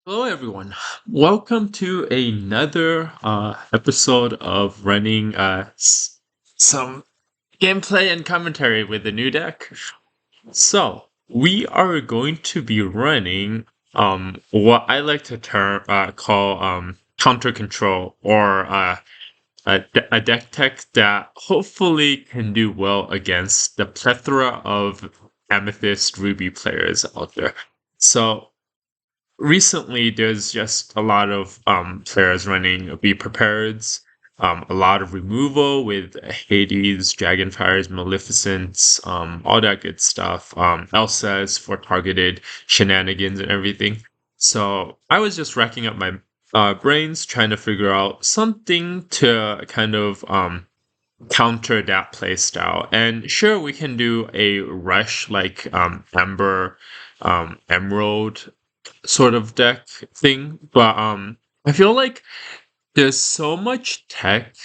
Hello, everyone. Welcome to another episode of running some gameplay and commentary with the new deck. So, we are going to be running what I like to call counter control or a deck tech that hopefully can do well against the plethora of Amethyst Ruby players out there. So, recently there's just a lot of players running Be Prepareds, a lot of removal with Hades, Dragonfires, Maleficents, all that good stuff. Elsas for targeted shenanigans and everything. So I was just racking up my brains trying to figure out something to kind of counter that play style. And sure, we can do a rush like Amber, Emerald sort of deck thing, but I feel like there's so much tech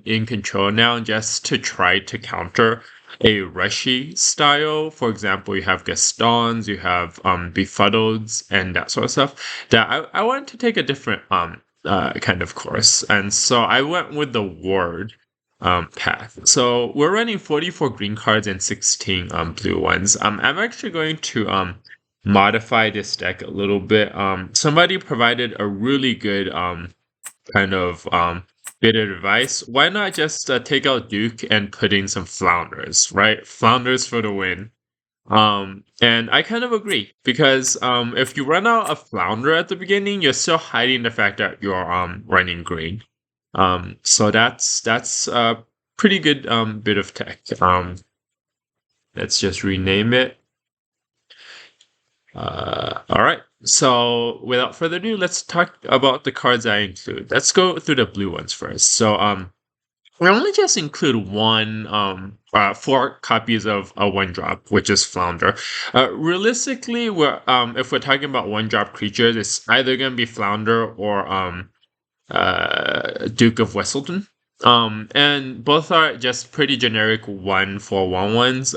in control now just to try to counter a rushy style. For example, you have Gastons, you have Befuddleds and that sort of stuff that I wanted to take a different kind of course. And so I went with the ward path. So we're running 44 green cards and 16 blue ones. I'm actually going to modify this deck a little bit. Somebody provided a really good kind of bit of advice. Why not just take out Duke and put in some Flounders, right? Flounders for the win. And I kind of agree because if you run out of Flounder at the beginning, you're still hiding the fact that you're running green. So that's a pretty good bit of tech. Let's just rename it. All right. So without further ado, let's talk about the cards I include. Let's go through the blue ones first. So we only just include four copies of a one drop, which is Flounder. Realistically, we're if we're talking about one drop creatures, it's either gonna be Flounder or Duke of Wesselton. And both are just pretty generic 1 for 1 ones.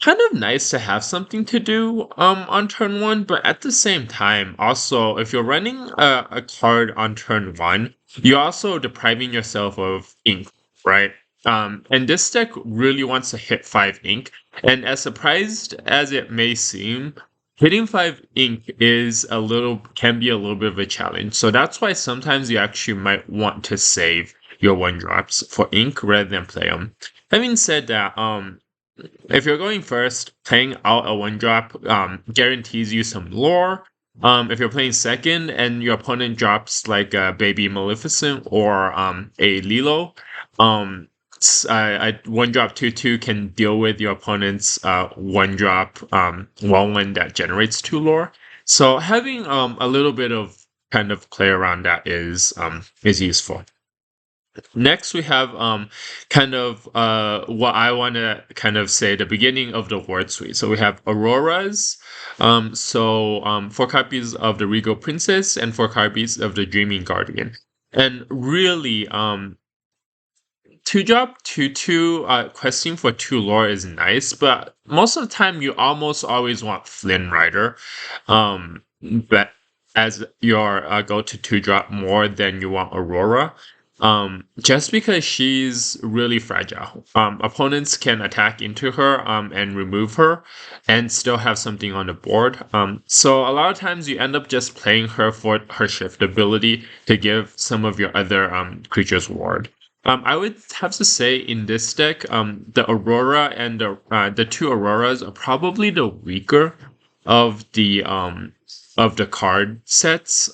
Kind of nice to have something to do on turn one, but at the same time, also if you're running a card on turn one, you're also depriving yourself of ink, right? And this deck really wants to hit 5 ink, and as surprised as it may seem, hitting 5 ink can be a little bit of a challenge. So that's why sometimes you actually might want to save your one drops for ink rather than play them. Having said that, if you're going first, playing out a one drop guarantees you some lore. If you're playing second and your opponent drops like a Baby Maleficent or a Lilo, one drop 2/2 can deal with your opponent's one drop 1/1 that generates 2 lore. So having a little bit of kind of play around that is useful. Next, we have kind of what I want to kind of say the beginning of the word suite. So we have Auroras, 4 copies of the Regal Princess and 4 copies of the Dreaming Guardian. And really, 2 drop 2/2 questing for 2 lore is nice, but most of the time you almost always want Flynn Rider, but as your go-to 2 drop more than you want Aurora. Just because she's really fragile. Opponents can attack into her and remove her and still have something on the board. So a lot of times you end up just playing her for her shift ability to give some of your other creatures ward. I would have to say in this deck, the Aurora and the 2 Auroras are probably the weaker of the card sets.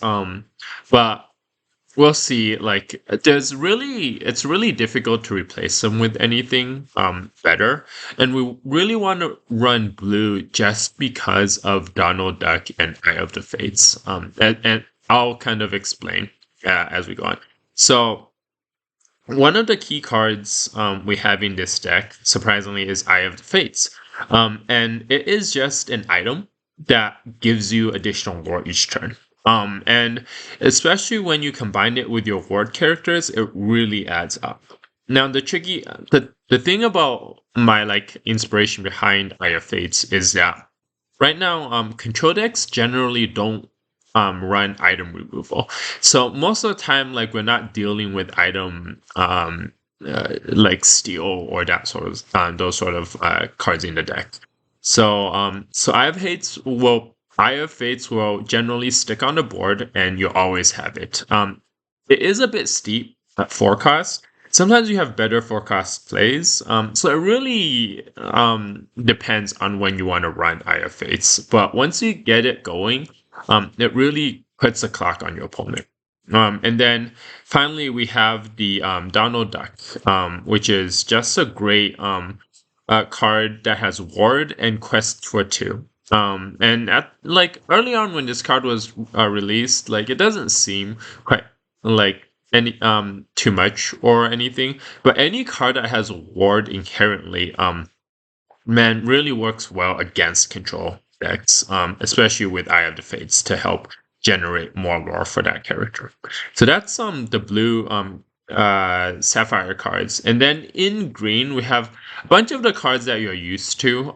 But we'll see. Like, it's really difficult to replace them with anything better, and we really want to run blue just because of Donald Duck and Eye of the Fates. And I'll kind of explain as we go on. So one of the key cards we have in this deck, surprisingly, is Eye of the Fates, and it is just an item that gives you additional lore each turn. And especially when you combine it with your ward characters, it really adds up. Now, the thing about my like inspiration behind Eye of Fates is that right now, control decks generally don't run item removal. So most of the time, like we're not dealing with item like steal or that sort of those sort of cards in the deck. So Eye of Fates will generally stick on the board, and you always have it. It is a bit steep at forecast. Sometimes you have better forecast plays. So it really depends on when you want to run Eye of Fates. But once you get it going, it really puts a clock on your opponent. And then finally, we have the Donald Duck, which is just a great card that has Ward and Quest for 2. And at like early on when this card was released, like it doesn't seem quite like any too much or anything, but any card that has Ward inherently, man, really works well against control decks, especially with Eye of the Fates to help generate more lore for that character. So that's the blue Sapphire cards. And then in green we have a bunch of the cards that you're used to.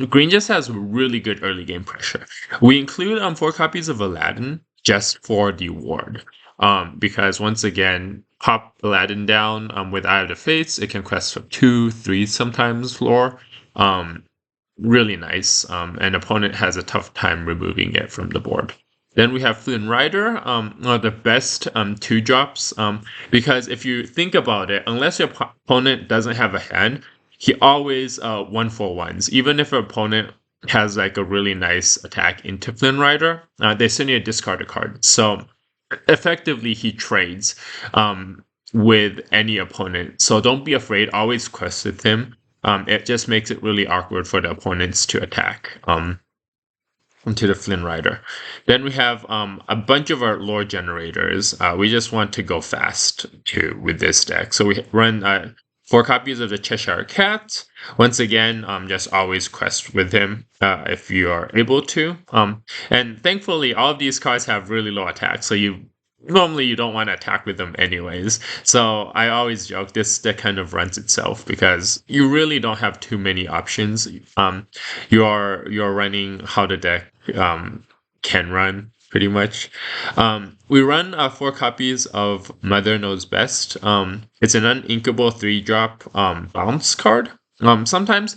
Green just has really good early game pressure. We include 4 copies of Aladdin just for the ward. Because once again, pop Aladdin down with Eye of the Fates, it can quest for 2, 3 sometimes lore. Really nice. And opponent has a tough time removing it from the board. Then we have Flynn Rider, one of the best 2-drops, because if you think about it, unless your opponent doesn't have a hand, he always 1-for-1s. Even if an opponent has like a really nice attack into Flynn Rider, they still need to discard a card. So effectively, he trades with any opponent. So don't be afraid, always quest with him. It just makes it really awkward for the opponents to attack. Into the Flynn Rider. Then we have a bunch of our lore generators. We just want to go fast too with this deck. So we run 4 copies of the Cheshire Cat. Once again, just always quest with him if you are able to. And thankfully, all of these cards have really low attack, so you don't want to attack with them anyways. So I always joke this deck kind of runs itself because you really don't have too many options. You're running how the deck can run pretty much. We run 4 copies of Mother Knows Best. It's an uninkable 3-drop bounce card. Sometimes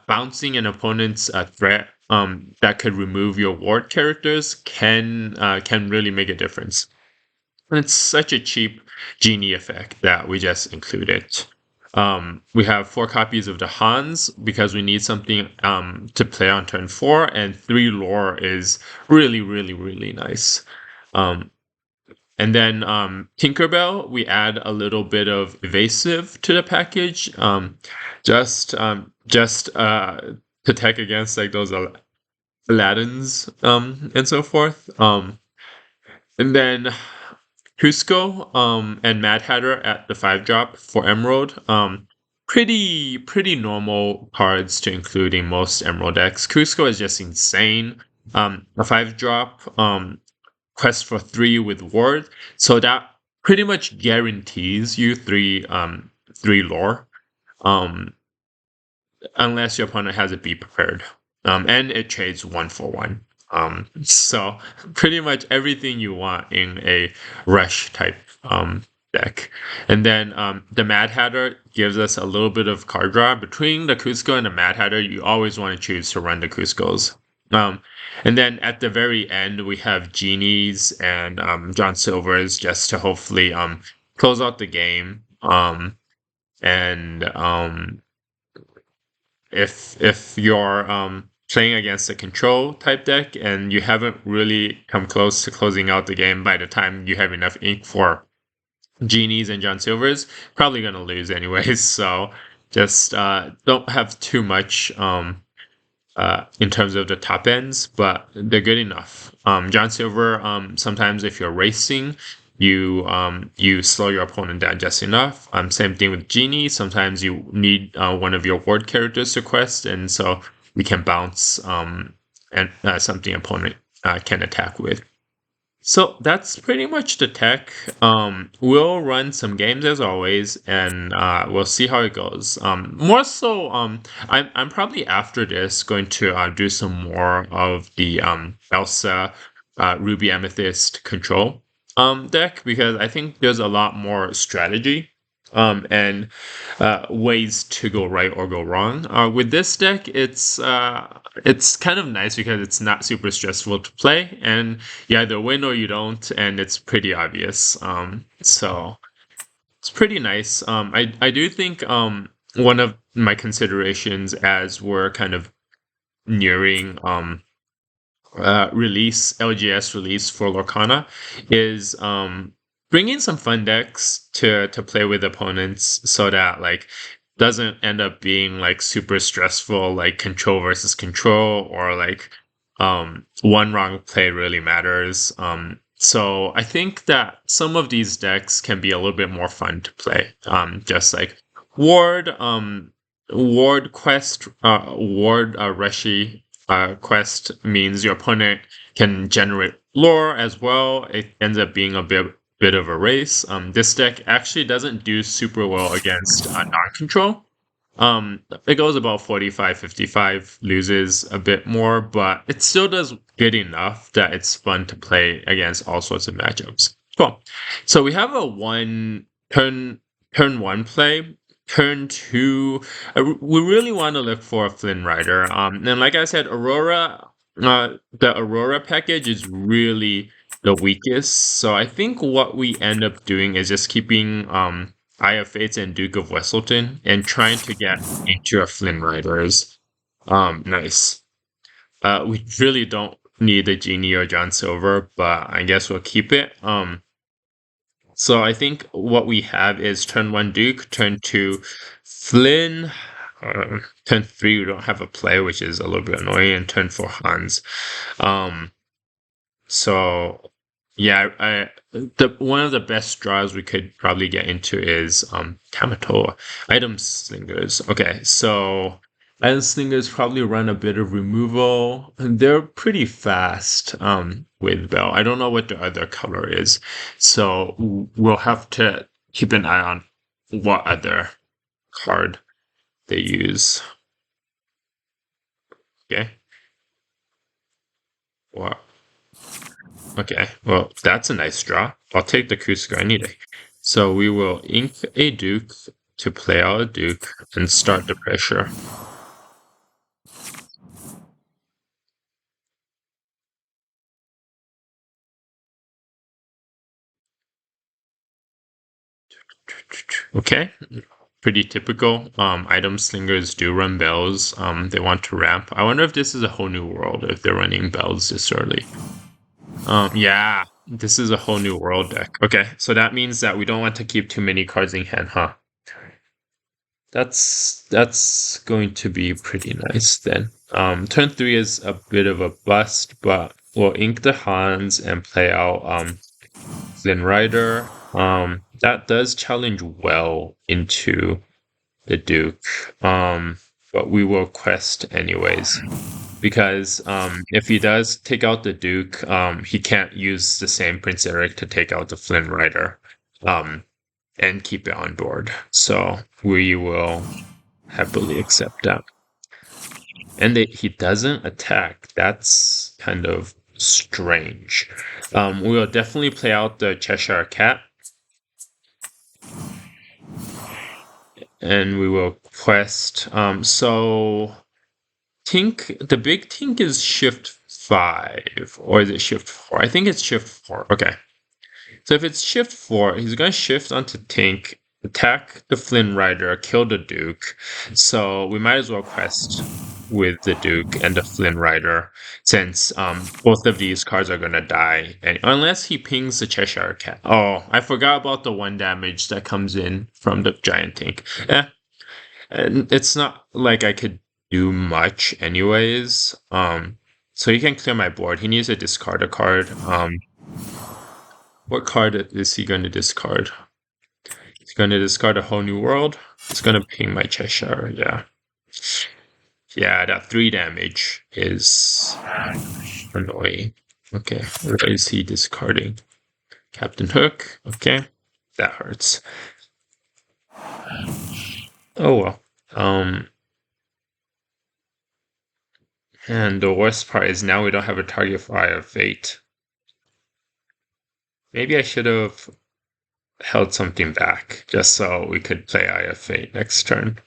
bouncing an opponent's threat that could remove your ward characters can really make a difference. And it's such a cheap genie effect that we just include it. We have 4 copies of the Hans because we need something to play on turn 4, and 3 lore is really, really, really nice. And then Tinkerbell, we add a little bit of evasive to the package, just to tech against like those Aladdins and so forth. And then Cusco and Mad Hatter at the 5-drop for Emerald. Pretty normal cards to include in most Emerald decks. Cusco is just insane. A 5-drop quest for 3 with Ward, so that pretty much guarantees you 3 lore, unless your opponent has it be prepared. And it trades 1-for-1. So pretty much everything you want in a rush type deck. And then the Mad Hatter gives us a little bit of card draw. Between the Cusco and the Mad Hatter, you always want to choose to run the Cuscos. And then at the very end, we have Genies and John Silver's just to hopefully close out the game. If you're playing against a control type deck and you haven't really come close to closing out the game by the time you have enough ink for Genies and John Silver's, probably going to lose anyways. So just don't have too much in terms of the top ends, but they're good enough. John Silver, sometimes if you're racing, you slow your opponent down just enough. Same thing with Genie. Sometimes you need one of your ward characters to quest, and so we can bounce and something opponent can attack with. So that's pretty much the tech. We'll run some games as always, and we'll see how it goes. More so, I'm probably after this going to do some more of the Elsa Ruby Amethyst control deck, because I think there's a lot more strategy and ways to go right or go wrong. With this deck, it's kind of nice because it's not super stressful to play, and you either win or you don't, and it's pretty obvious. So it's pretty nice. I do think one of my considerations as we're kind of nearing LGS release for Lorcana is bringing some fun decks to play with opponents so that like doesn't end up being like super stressful, like control versus control, or like one wrong play really matters. So I think that some of these decks can be a little bit more fun to play. Just like Ward, Ward Quest, Ward Reshi quest means your opponent can generate lore as well. It ends up being a bit of a race. This deck actually doesn't do super well against non-control. It goes about 45-55, loses a bit more, but it still does good enough that it's fun to play against all sorts of matchups. Cool. So we have a turn one play. Turn two, we really want to look for a Flynn Rider. And like I said, the Aurora package is really the weakest. So I think what we end up doing is just keeping Eye of Fates and Duke of Wesselton and trying to get into a Flynn Riders. Nice. We really don't need a Genie or John Silver, but I guess we'll keep it. So I think what we have is turn one Duke, turn two Flynn, turn three we don't have a play, which is a little bit annoying, and turn four Hans. So yeah, one of the best draws we could probably get into is Tamatoa. Item Slingers. Okay, so Item Slingers probably run a bit of removal. And they're pretty fast with Bell. I don't know what the other color is, so we'll have to keep an eye on what other card they use. Okay. What? Okay, well, that's a nice draw. I'll take the Cruciger any day. So we will ink a Duke to play out a Duke and start the pressure. Okay, pretty typical. Item slingers do run bells. They want to ramp. I wonder if this is a whole new world if they're running bells this early. Yeah, this is a whole new world deck. Okay, so that means that we don't want to keep too many cards in hand, huh? That's going to be pretty nice then. Turn three is a bit of a bust, but we'll ink the Hans and play out Flynn Rider. That does challenge well into the Duke. But we will quest anyways. Because if he does take out the Duke, he can't use the same Prince Eric to take out the Flynn Rider and keep it on board. So we will happily accept that. And he doesn't attack. That's kind of strange. We will definitely play out the Cheshire Cat. And we will quest. So Tink, the big Tink is shift 5, or is it shift 4? I think it's shift 4. Okay. So if it's shift 4, he's going to shift onto Tink, attack the Flynn Rider, kill the Duke. So we might as well quest with the Duke and the Flynn Rider, since both of these cards are going to die. And unless he pings the Cheshire Cat. Oh, I forgot about the 1 damage that comes in from the Giant Tink. And it's not like I could do much anyways. So he can clear my board. He needs to discard a card. What card is he going to discard? He's going to discard a whole new world. It's going to ping my Cheshire, yeah. Yeah, that 3 damage is annoying. Okay, what is he discarding? Captain Hook, okay. That hurts. Oh well. And the worst part is now we don't have a target for Eye of Fate. Maybe I should have held something back just so we could play IFA next turn.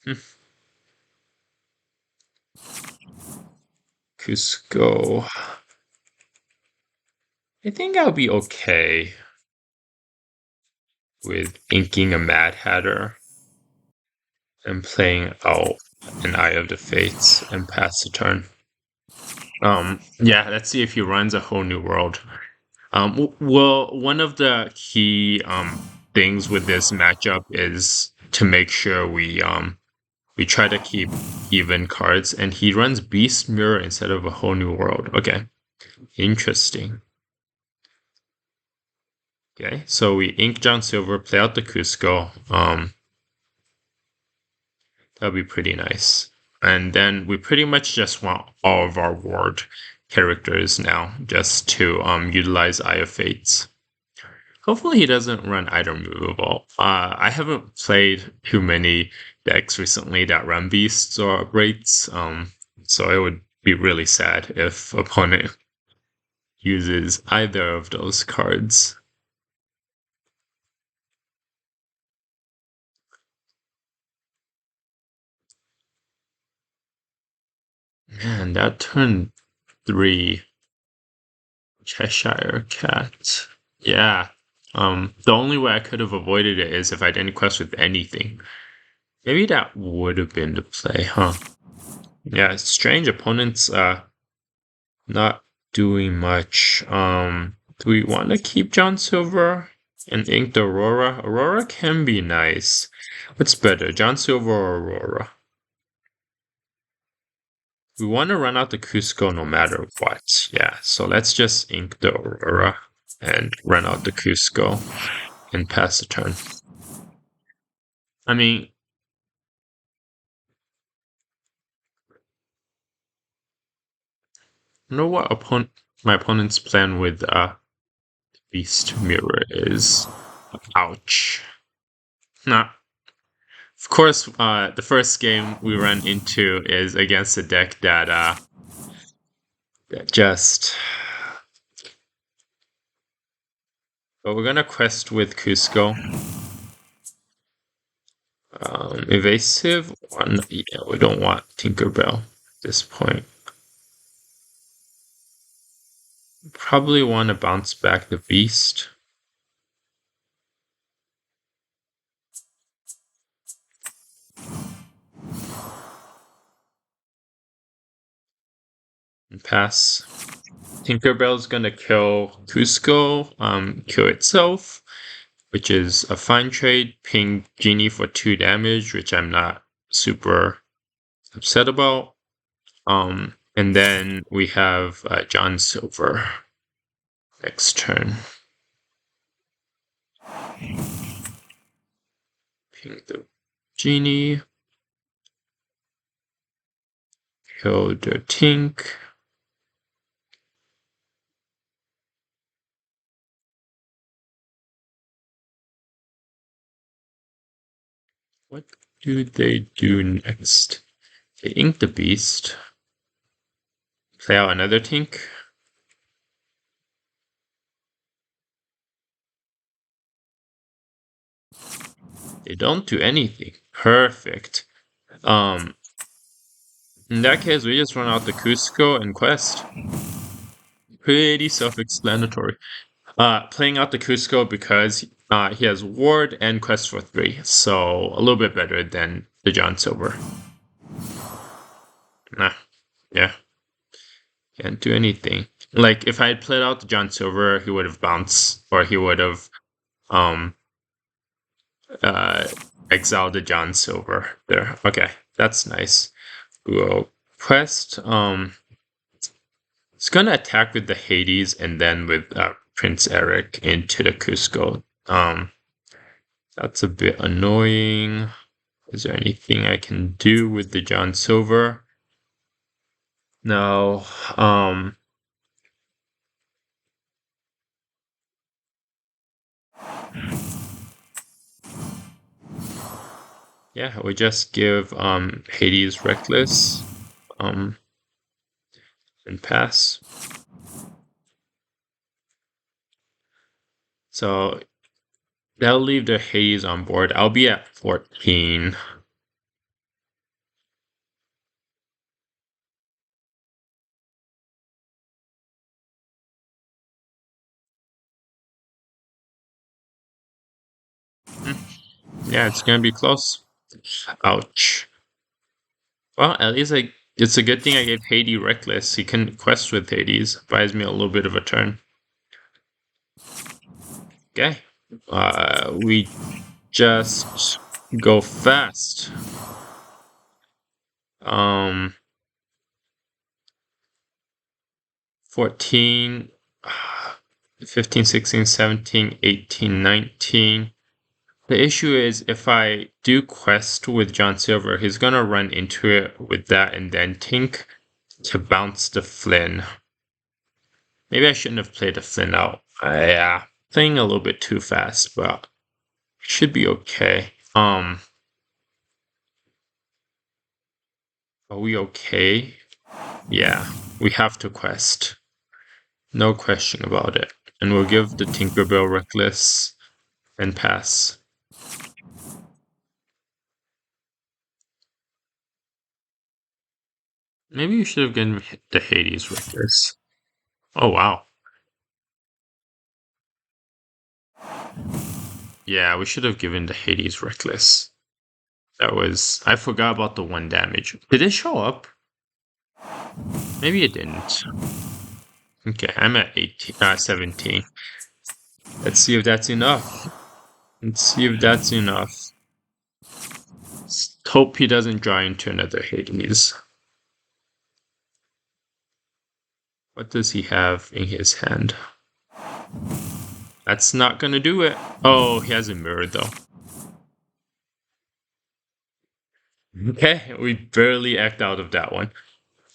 Hmm. Cusco. I think I'll be okay with inking a Mad Hatter and playing out an Eye of the Fates and pass the turn. Yeah, let's see if he runs a whole new world. Well, one of the key things with this matchup is to make sure we try to keep even cards, and he runs Beast Mirror instead of a whole new world. Okay, interesting. Okay, so we ink John Silver, play out the Cusco. That'll be pretty nice. And then we pretty much just want all of our ward characters now, just to utilize Eye of Fates. Hopefully he doesn't run item removal. I haven't played too many decks recently that run beasts or wraiths, so it would be really sad if opponent uses either of those cards. Man, that turn 3 Cheshire Cat. Yeah. The only way I could have avoided it is if I didn't quest with anything. Maybe that would have been the play, huh? Yeah, strange opponents not doing much. Do we want to keep John Silver and ink the Aurora? Aurora can be nice. What's better, John Silver or Aurora? We want to run out the Cusco no matter what. Yeah, so let's just ink the Aurora and run out the Cusco and pass the turn. I mean, I know what my opponent's plan with Beast Mirror is. Ouch. Nah. Of course, the first game we run into is against a deck that just. But we're gonna quest with Cusco. Evasive one. Yeah, we don't want Tinkerbell at this point. Probably want to bounce back the Beast. And pass. Tinkerbell's gonna kill Cusco, kill itself, which is a fine trade. Ping Genie for 2 damage, which I'm not super upset about. And then we have John Silver next turn. Ping the Genie. Kill the Tink. What do they do next? They ink the Beast. Play out another Tink. They don't do anything. Perfect. In that case, we just run out the Cusco and quest. Pretty self-explanatory. Playing out the Cusco because he has Ward and Quest for 3, so a little bit better than the John Silver. Nah, yeah. Can't do anything. Like, if I had played out the John Silver, he would have bounced, or he would have exiled the John Silver there. Okay, that's nice. We'll quest. It's gonna attack with the Hades and then with Prince Eric into the Cusco. That's a bit annoying. Is there anything I can do with the John Silver? No. Yeah, we just give Hades Reckless and pass. So that'll leave the Hades on board. I'll be at 14. Hmm, yeah, it's gonna be close. Ouch. Well, at least it's a good thing I gave Hades Reckless. He can quest with Hades. Buys me a little bit of a turn. Okay. We just go fast. Um, 14, 15, 16, 17, 18, 19. The issue is if I do quest with John Silver, he's gonna run into it with that and then Tink to bounce the Flynn. Maybe I shouldn't have played the Flynn out. Yeah, playing a little bit too fast, but should be okay. Are we okay? Yeah, we have to quest. No question about it. And we'll give the Tinkerbell Reckless and pass. Maybe you should have given the Hades Reckless. Oh, wow. Yeah, we should have given the Hades Reckless. That was... I forgot about the 1 damage. Did it show up? Maybe it didn't. Okay, I'm at 18, 17. Let's see if that's enough. Let's see if that's enough. Hope he doesn't draw into another Hades. What does he have in his hand? That's not gonna do it. Oh, he has a mirror though. Okay, we barely act out of that one.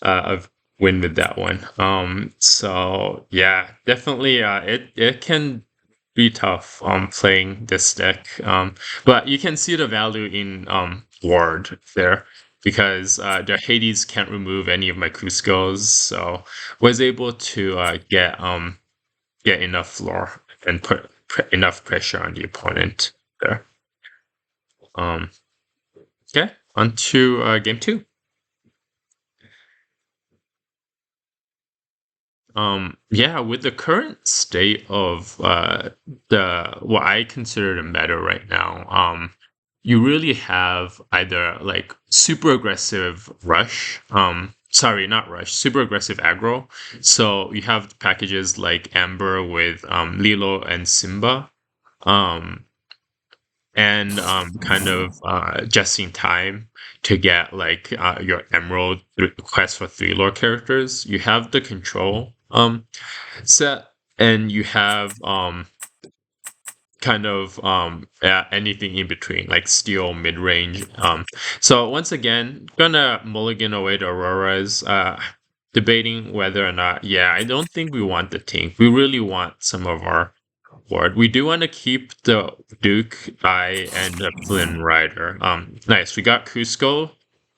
Of win with that one. So yeah, definitely. It can be tough. Playing this deck. But you can see the value in Ward there because the Hades can't remove any of my Cuscos, so was able to get enough floor and put enough pressure on the opponent there. Okay, on to game 2. Yeah, with the current state of the what I consider the meta right now, you really have either like super aggressive rush, sorry, not rush, super aggressive aggro. So you have packages like Amber with Lilo and Simba. Um, and kind of just in time to get like your emerald quest for 3 lore characters. You have the control set, and you have kind of anything in between, like steel mid range. So once again, gonna mulligan away the Auroras. Debating whether or not, yeah, I don't think we want the Tink. We really want some of our board. We do want to keep the Duke, I, and the Flynn Rider. Nice. We got Cusco.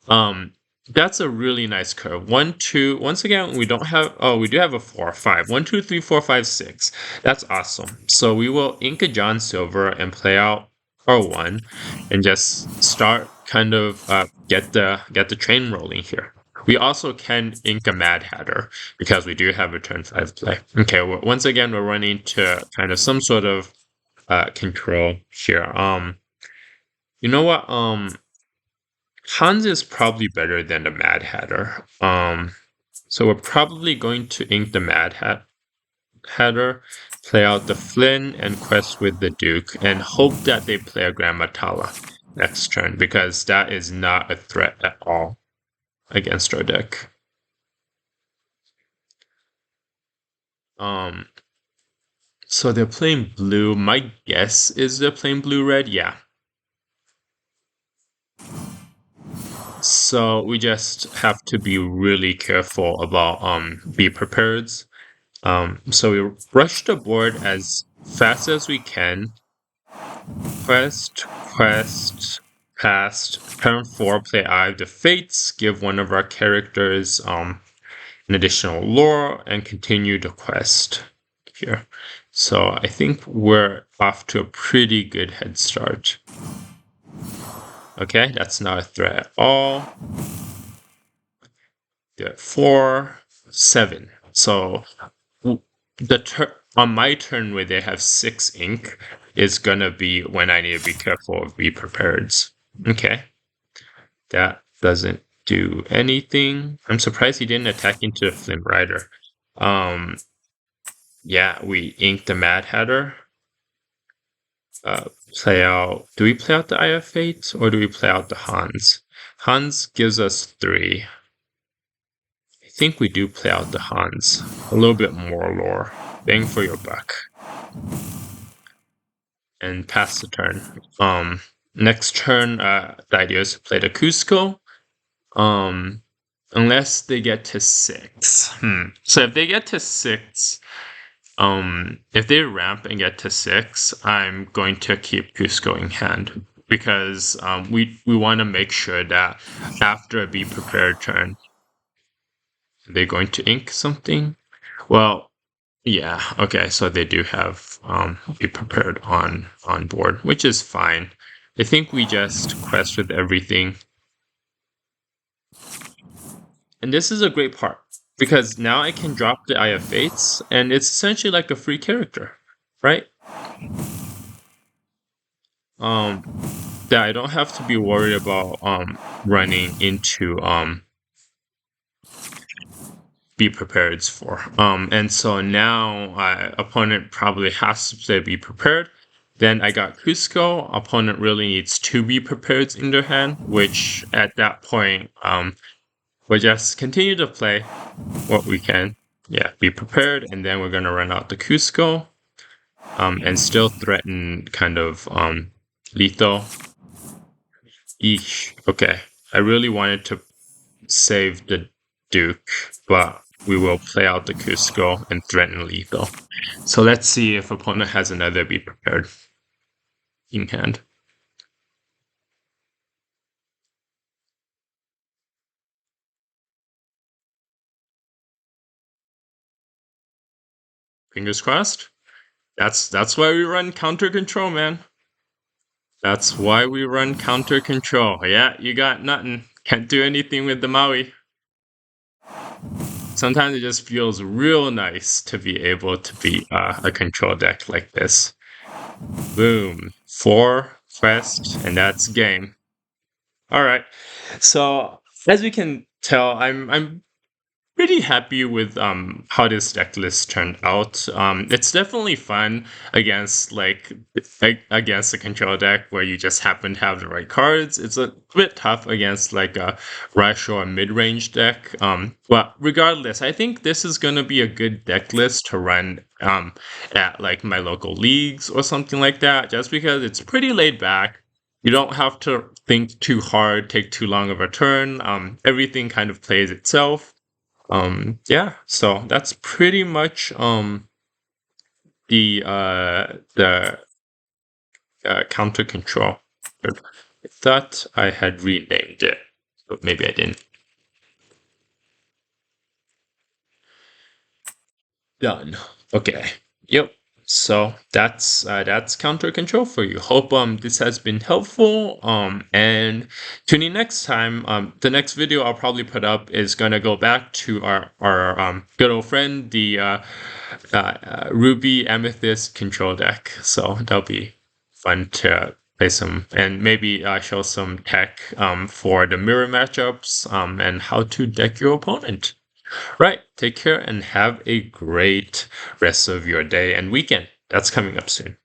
Um, that's a really nice curve. 1, 2. Once again, we don't have. Oh, we do have a 4, 5. 1, 2, 3, 4, 5, 6. That's awesome. So we will ink a John Silver and play out our 1, and just start kind of get the train rolling here. We also can ink a Mad Hatter because we do have a turn 5 play. Okay, well, once again, we're running to kind of some sort of control here. You know what? Hans is probably better than the Mad Hatter. So we're probably going to ink the Hatter, play out the Flynn, and quest with the Duke, and hope that they play a Grand Matala next turn because that is not a threat at all against our deck. So they're playing blue. My guess is they're playing blue-red. Yeah. So we just have to be really careful about be prepared. So we rush the board as fast as we can. Quest, past. Turn 4, play Eye of the Fates. Give one of our characters an additional lore and continue the quest. here. So I think we're off to a pretty good head start. Okay, that's not a threat at all. Good. 4, 7. So on my turn where they have 6 ink is gonna be when I need to be careful of be prepared. Okay. That doesn't do anything. I'm surprised he didn't attack into the Flint Rider. Yeah, we ink the Mad Hatter. Play out. Do we play out the Eye of Fate or do we play out the Hans? Hans gives us 3. I think we do play out the Hans. A little bit more lore. Bang for your buck. And pass the turn. Next turn, the idea is to play the Cusco. Unless they get to 6. So if they get to 6, if they ramp and get to 6, I'm going to keep Cusco in hand because we want to make sure that after a be prepared turn, they're going to ink something. Well, yeah, okay, so they do have be prepared on board, which is fine. I think we just quest with everything. And this is a great part because now I can drop the Eye of Fates and it's essentially like a free character, right? That I don't have to be worried about running into be prepared for. And so now opponent probably has to play be prepared. Then I got Cusco. Opponent really needs 2 be prepared in their hand, which at that point we'll just continue to play what we can. Yeah, be prepared, and then we're gonna run out the Cusco, and still threaten kind of lethal. Eesh. Okay, I really wanted to save the Duke, but we will play out the Cusco and threaten lethal. So let's see if opponent has another be prepared in hand. Fingers crossed. That's why we run counter control, man. That's why we run counter control. Yeah, you got nothing. Can't do anything with the Maui. Sometimes it just feels real nice to be able to beat a control deck like this. Boom. 4 quest, and that's game. All right. So as we can tell, I'm pretty happy with how this deck list turned out. It's definitely fun against against a control deck where you just happen to have the right cards. It's a bit tough against like a rush or a mid-range deck. But regardless, I think this is gonna be a good deck list to run at like my local leagues or something like that, just because it's pretty laid back. You don't have to think too hard, take too long of a turn. Everything kind of plays itself. Yeah, so that's pretty much the counter control. I thought I had renamed it, but maybe I didn't. Done. Okay. Yep. So that's counter control for you. Hope this has been helpful. And tune in next time. The next video I'll probably put up is gonna go back to our good old friend, the Ruby Amethyst control deck. So that'll be fun to play some and maybe show some tech for the mirror matchups and how to deck your opponent. Right. Take care and have a great rest of your day and weekend. That's coming up soon.